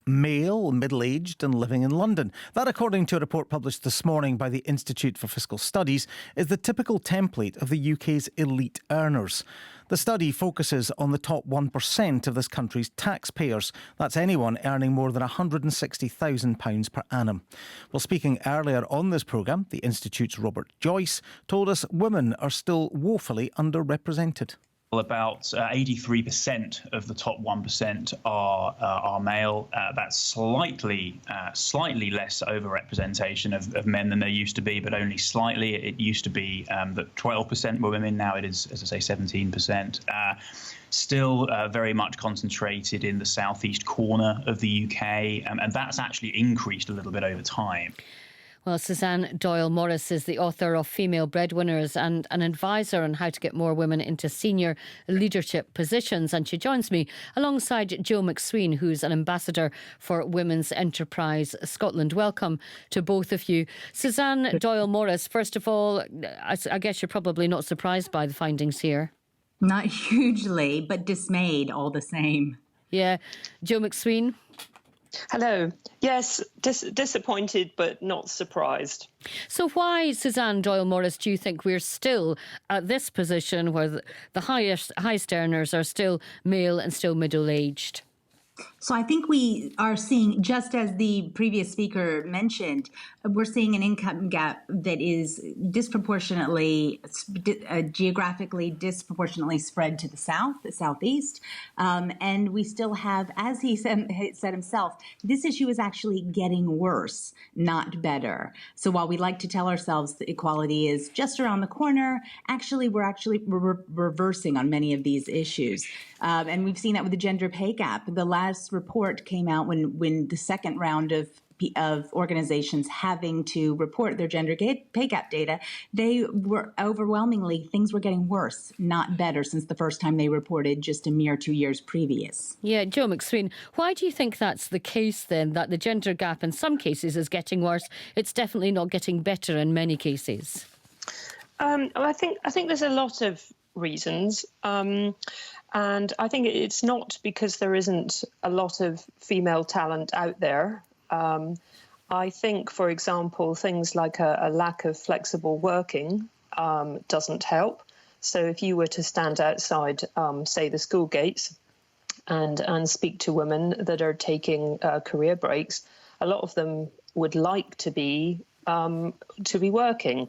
male, middle-aged and living in London. That, according to a report published this morning by the Institute for Fiscal Studies, is the typical template of the UK's elite earners. The study focuses on the top 1% of this country's taxpayers. That's anyone earning more than £160,000 per annum. Well, speaking earlier on this programme, the Institute's Robert Joyce told us women are still woefully underrepresented. About 83% of the top 1% are male. That's slightly less overrepresentation of men than there used to be, but only slightly. It used to be that 12% were women. Now it is, as I say, 17%. Still very much concentrated in the southeast corner of the UK, and that's actually increased a little bit over time. Well, Suzanne Doyle-Morris is the author of Female Breadwinners and an advisor on how to get more women into senior leadership positions. And she joins me alongside Joe McSween, who's an ambassador for Women's Enterprise Scotland. Welcome to both of you. Suzanne Doyle-Morris, first of all, I guess you're probably not surprised by the findings here. Not hugely, but dismayed all the same. Yeah. Joe McSween? Hello. Yes, disappointed but not surprised. So why, Suzanne Doyle-Morris, do you think we're still at this position where the highest earners are still male and still middle-aged? So I think we are seeing, just as the previous speaker mentioned, we're seeing an income gap that is geographically disproportionately spread to the south, the southeast. And we still have, as he said himself, this issue is actually getting worse, not better. So while we like to tell ourselves that equality is just around the corner, we're reversing on many of these issues. And we've seen that with the gender pay gap. The last report came out when the second round of organizations having to report their gender pay gap data, they were overwhelmingly, things were getting worse, not better, since the first time they reported just a mere 2 years previous. Yeah, Joe McSween, why do you think that's the case then, that the gender gap in some cases is getting worse? It's definitely not getting better in many cases. I think there's a lot of reasons. And I think it's not because there isn't a lot of female talent out there. I think, for example, things like a lack of flexible working doesn't help. So if you were to stand outside, say, the school gates and speak to women that are taking career breaks, a lot of them would like to be working.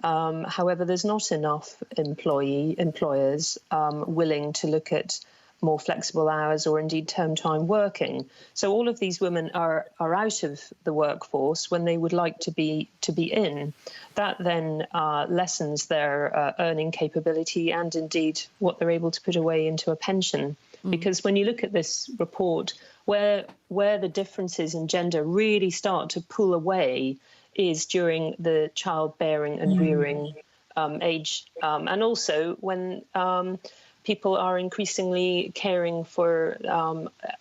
However, there's not enough employers willing to look at more flexible hours or indeed term time working. So all of these women are out of the workforce when they would like to be in. That then lessens their earning capability and indeed what they're able to put away into a pension. Because when you look at this report, where the differences in gender really start to pull away is during the childbearing and rearing age, and also when people are increasingly caring for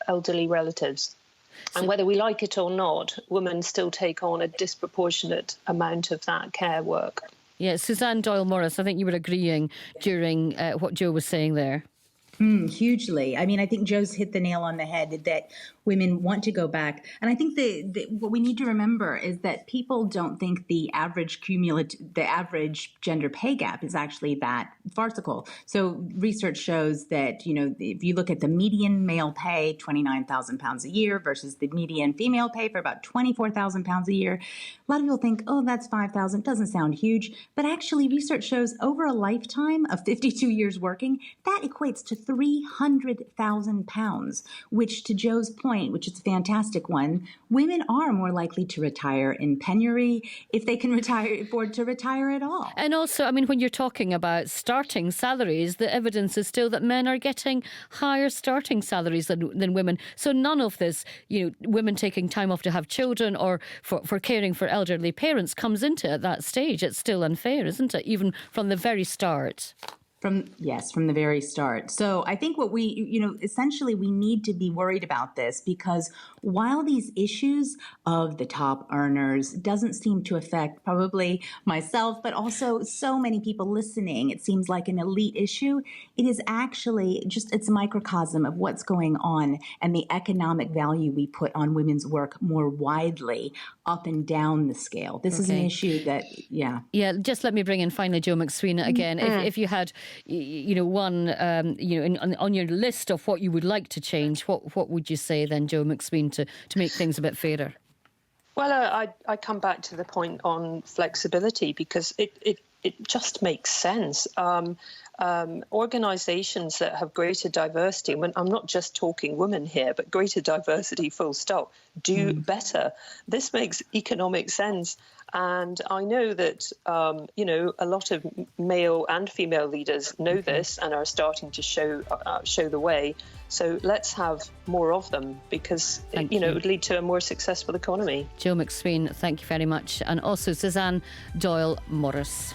elderly relatives. And whether we like it or not, women still take on a disproportionate amount of that care work. Yeah, Suzanne Doyle-Morris, I think you were agreeing during what Joe was saying there. Hugely. I mean, I think Joe's hit the nail on the head that women want to go back. And I think what we need to remember is that people don't think the average gender pay gap is actually that farcical. So research shows that, if you look at the median male pay, £29,000 a year versus the median female pay for about £24,000 a year, a lot of people think, oh, that's $5,000, doesn't sound huge. But actually research shows over a lifetime of 52 years working, that equates to £300,000, which, to Joe's point, which is a fantastic one, women are more likely to retire in penury if they can afford to retire at all. And also, I mean, when you're talking about starting salaries, the evidence is still that men are getting higher starting salaries than women. So none of this, women taking time off to have children or for caring for elderly parents comes into at that stage. It's still unfair, isn't it? Even from the very start. From the very start. So I think what essentially we need to be worried about this, because while these issues of the top earners doesn't seem to affect probably myself, but also so many people listening, it seems like an elite issue. It is actually it's a microcosm of what's going on and the economic value we put on women's work more widely up and down the scale. This is an issue that, Yeah, just let me bring in finally Joe McSween again. If you had, one, on your list of what you would like to change, what would you say then, Joe McSween, to make things a bit fairer? Well, I come back to the point on flexibility, because it just makes sense. Organisations that have greater diversity, I'm not just talking women here, but greater diversity full stop, do better. This makes economic sense. And I know that, a lot of male and female leaders know this and are starting to show the way. So let's have more of them, because, it would lead to a more successful economy. Joe McSween, thank you very much. And also Suzanne Doyle-Morris.